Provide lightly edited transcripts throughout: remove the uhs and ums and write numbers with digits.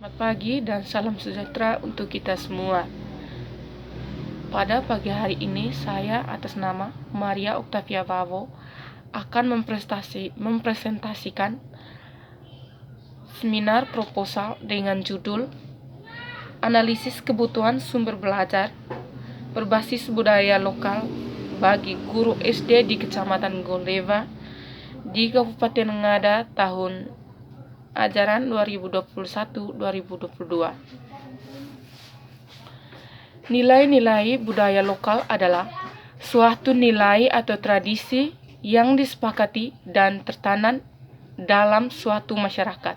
Selamat pagi dan salam sejahtera untuk kita semua. Pada pagi hari ini, saya atas nama Maria Octavia Bavo akan mempresentasikan seminar proposal dengan judul Analisis Kebutuhan Sumber Belajar Berbasis Budaya Lokal bagi Guru SD di Kecamatan Golewa di Kabupaten Ngada tahun ajaran 2021-2022. Nilai-nilai budaya lokal adalah suatu nilai atau tradisi yang disepakati dan tertanam dalam suatu masyarakat.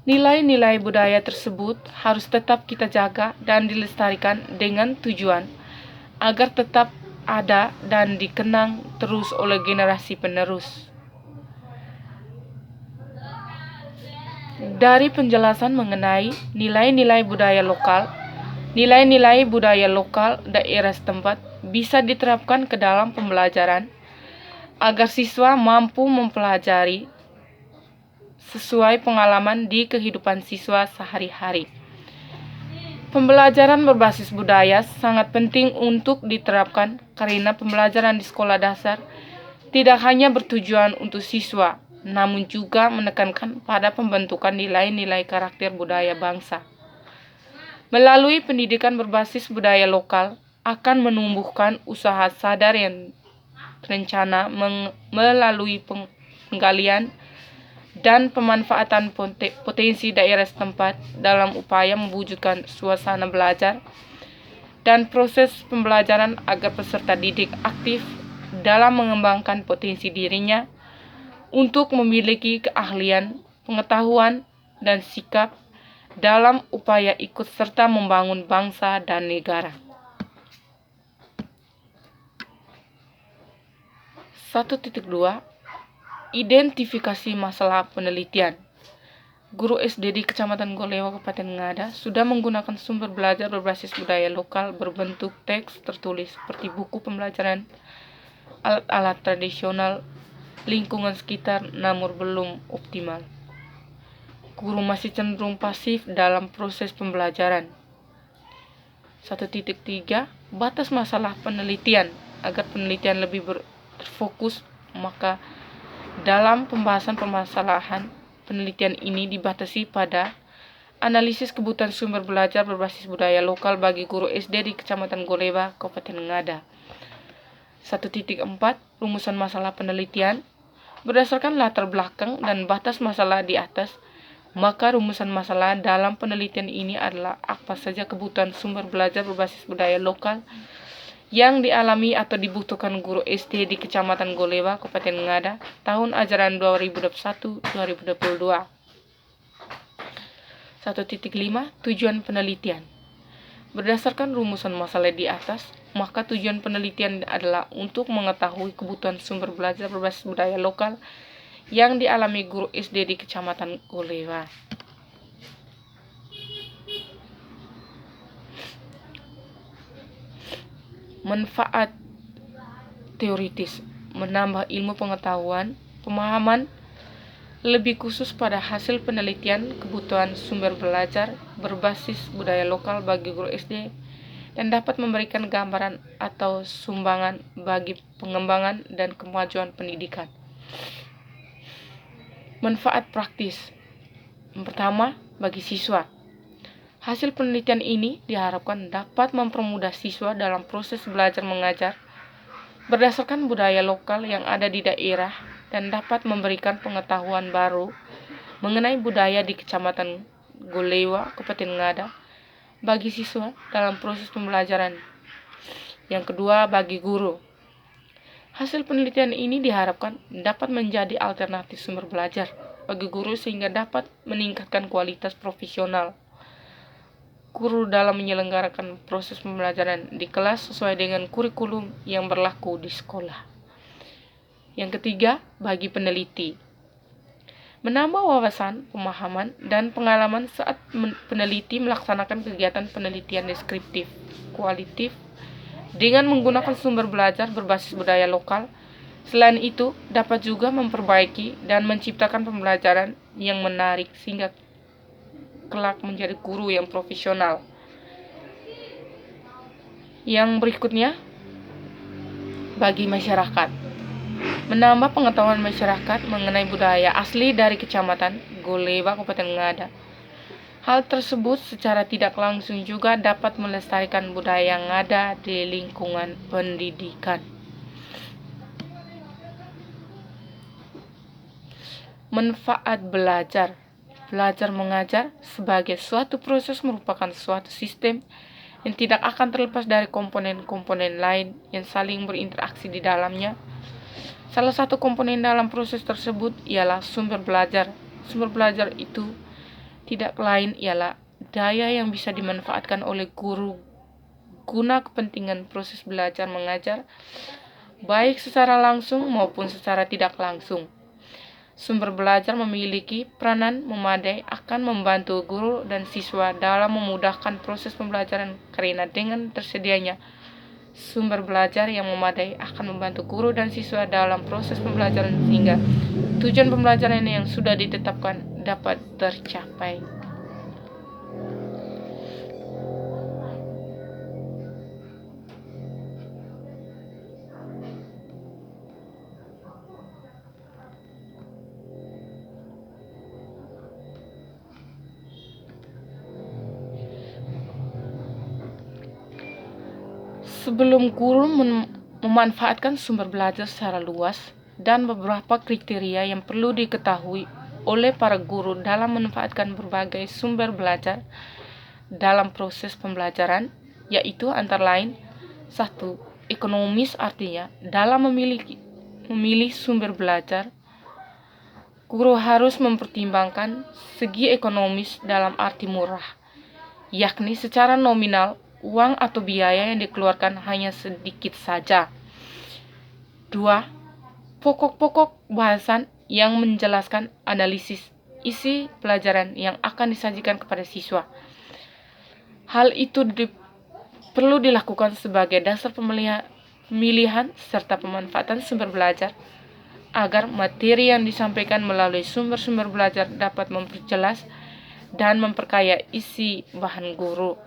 Nilai-nilai budaya tersebut harus tetap kita jaga dan dilestarikan dengan tujuan agar tetap ada dan dikenang terus oleh generasi penerus. Dari penjelasan mengenai nilai-nilai budaya lokal daerah setempat bisa diterapkan ke dalam pembelajaran agar siswa mampu mempelajari sesuai pengalaman di kehidupan siswa sehari-hari. Pembelajaran berbasis budaya sangat penting untuk diterapkan karena pembelajaran di sekolah dasar tidak hanya bertujuan untuk siswa, namun juga menekankan pada pembentukan nilai-nilai karakter budaya bangsa. Melalui pendidikan berbasis budaya lokal akan menumbuhkan usaha sadar yang terencana melalui penggalian dan pemanfaatan potensi daerah setempat dalam upaya mewujudkan suasana belajar dan proses pembelajaran agar peserta didik aktif dalam mengembangkan potensi dirinya untuk memiliki keahlian, pengetahuan, dan sikap dalam upaya ikut serta membangun bangsa dan negara. 1.2 Identifikasi masalah penelitian. Guru SD di Kecamatan Golewa, Kabupaten Ngada sudah menggunakan sumber belajar berbasis budaya lokal berbentuk teks tertulis seperti buku pembelajaran, alat-alat tradisional, lingkungan sekitar, namun belum optimal. Guru masih cenderung pasif dalam proses pembelajaran. 1.3 Batas masalah penelitian. Agar penelitian lebih terfokus, maka dalam pembahasan permasalahan penelitian ini dibatasi pada analisis kebutuhan sumber belajar berbasis budaya lokal bagi guru SD di Kecamatan Golewa, Kabupaten Ngada. 1.4 Rumusan masalah penelitian. Berdasarkan latar belakang dan batas masalah di atas, maka rumusan masalah dalam penelitian ini adalah apa saja kebutuhan sumber belajar berbasis budaya lokal yang dialami atau dibutuhkan guru SD di Kecamatan Golewa, Kabupaten Ngada, tahun ajaran 2021-2022. 1.5 Tujuan penelitian. Berdasarkan rumusan masalah di atas, maka tujuan penelitian adalah untuk mengetahui kebutuhan sumber belajar berbasis budaya lokal yang dialami guru SD di Kecamatan Golewa. Manfaat teoritis: menambah ilmu pengetahuan, pemahaman lebih khusus pada hasil penelitian kebutuhan sumber belajar berbasis budaya lokal bagi guru SD dan dapat memberikan gambaran atau sumbangan bagi pengembangan dan kemajuan pendidikan. Manfaat praktis. Yang pertama, bagi siswa. Hasil penelitian ini diharapkan dapat mempermudah siswa dalam proses belajar mengajar berdasarkan budaya lokal yang ada di daerah dan dapat memberikan pengetahuan baru mengenai budaya di Kecamatan Golewa, Kabupaten Ngada bagi siswa dalam proses pembelajaran. Yang kedua, bagi guru. Hasil penelitian ini diharapkan dapat menjadi alternatif sumber belajar bagi guru sehingga dapat meningkatkan kualitas profesional guru dalam menyelenggarakan proses pembelajaran di kelas sesuai dengan kurikulum yang berlaku di sekolah. Yang ketiga, bagi peneliti. Menambah wawasan, pemahaman, dan pengalaman saat peneliti melaksanakan kegiatan penelitian deskriptif, kualitatif, dengan menggunakan sumber belajar berbasis budaya lokal. Selain itu, dapat juga memperbaiki dan menciptakan pembelajaran yang menarik sehingga kelak menjadi guru yang profesional. Yang berikutnya, bagi masyarakat, menambah pengetahuan masyarakat mengenai budaya asli dari Kecamatan Golewa, Kabupaten Ngada. Hal tersebut secara tidak langsung juga dapat melestarikan budaya Ngada di lingkungan pendidikan. Manfaat belajar. Belajar mengajar sebagai suatu proses merupakan suatu sistem yang tidak akan terlepas dari komponen-komponen lain yang saling berinteraksi di dalamnya. Salah satu komponen dalam proses tersebut ialah sumber belajar. Sumber belajar itu tidak lain ialah daya yang bisa dimanfaatkan oleh guru guna kepentingan proses belajar mengajar, baik secara langsung maupun secara tidak langsung. Sumber belajar memiliki peranan memadai akan membantu guru dan siswa dalam memudahkan proses pembelajaran karena dengan tersedianya sumber belajar yang memadai akan membantu guru dan siswa dalam proses pembelajaran sehingga tujuan pembelajaran yang sudah ditetapkan dapat tercapai. Sebelum guru memanfaatkan sumber belajar secara luas dan beberapa kriteria yang perlu diketahui oleh para guru dalam memanfaatkan berbagai sumber belajar dalam proses pembelajaran, yaitu antara lain 1. Ekonomis, artinya dalam memilih sumber belajar, guru harus mempertimbangkan segi ekonomis dalam arti murah, yakni secara nominal uang atau biaya yang dikeluarkan hanya sedikit saja. 2. Pokok-pokok bahasan yang menjelaskan analisis isi pelajaran yang akan disajikan kepada siswa. Hal itu perlu dilakukan sebagai dasar pemilihan serta pemanfaatan sumber belajar agar materi yang disampaikan melalui sumber-sumber belajar dapat memperjelas dan memperkaya isi bahan guru.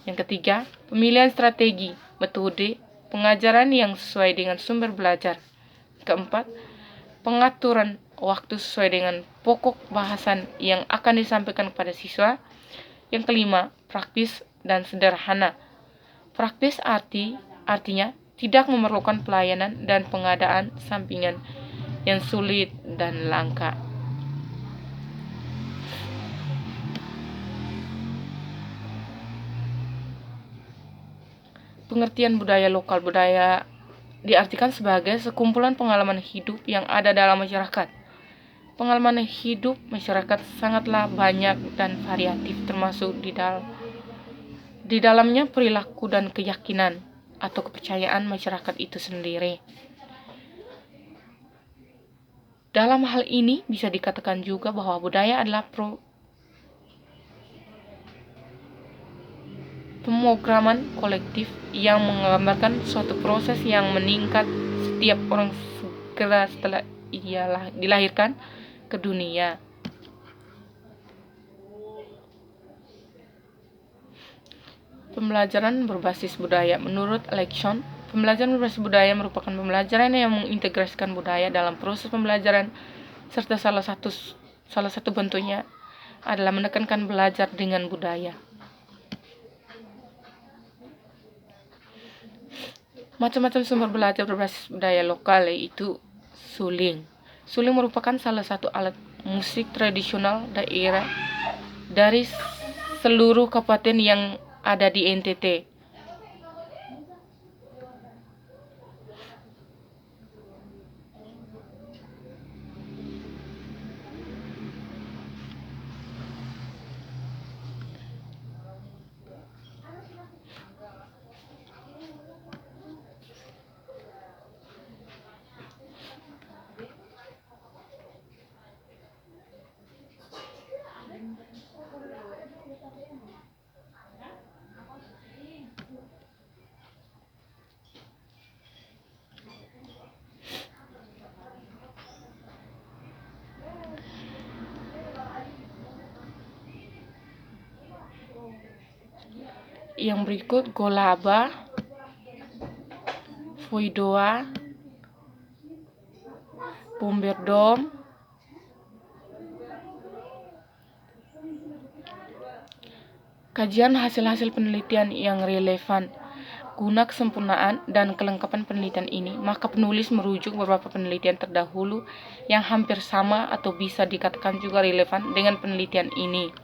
Yang ketiga, pemilihan strategi, metode, pengajaran yang sesuai dengan sumber belajar. Keempat, pengaturan waktu sesuai dengan pokok bahasan yang akan disampaikan kepada siswa. Yang kelima, praktis dan sederhana. Praktis artinya tidak memerlukan pelayanan dan pengadaan sampingan yang sulit dan langka. Pengertian budaya lokal. Budaya diartikan sebagai sekumpulan pengalaman hidup yang ada dalam masyarakat. Pengalaman hidup masyarakat sangatlah banyak dan variatif, termasuk di dalamnya perilaku dan keyakinan atau kepercayaan masyarakat itu sendiri. Dalam hal ini bisa dikatakan juga bahwa budaya adalah pemrograman kolektif yang menggambarkan suatu proses yang meningkat setiap orang segera setelah ia dilahirkan ke dunia. Pembelajaran berbasis budaya. Menurut Alexson, pembelajaran berbasis budaya merupakan pembelajaran yang mengintegrasikan budaya dalam proses pembelajaran, serta salah satu bentuknya adalah menekankan belajar dengan budaya. Macam-macam sumber belajar berbasis budaya lokal, yaitu suling. Suling merupakan salah satu alat musik tradisional daerah dari seluruh kabupaten yang ada di NTT. yang berikut Golaba, Voidoa, Bomberdom, kajian hasil-hasil penelitian yang relevan. Guna kesempurnaan dan kelengkapan penelitian ini, maka penulis merujuk beberapa penelitian terdahulu yang hampir sama atau bisa dikatakan juga relevan dengan penelitian ini.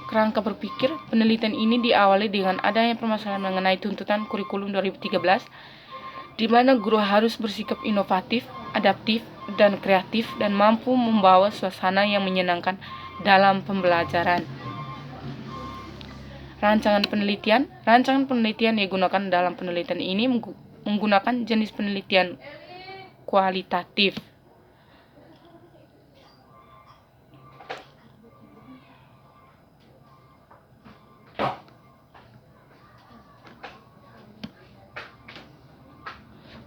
Kerangka berpikir, penelitian ini diawali dengan adanya permasalahan mengenai tuntutan kurikulum 2013, di mana guru harus bersikap inovatif, adaptif, dan kreatif, dan mampu membawa suasana yang menyenangkan dalam pembelajaran. Rancangan penelitian yang digunakan dalam penelitian ini menggunakan jenis penelitian kualitatif.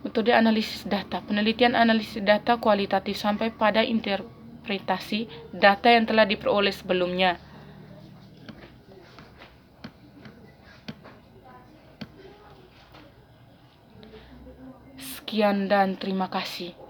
Metode analisis data. Penelitian analisis data kualitatif sampai pada interpretasi data yang telah diperoleh sebelumnya. Sekian dan terima kasih.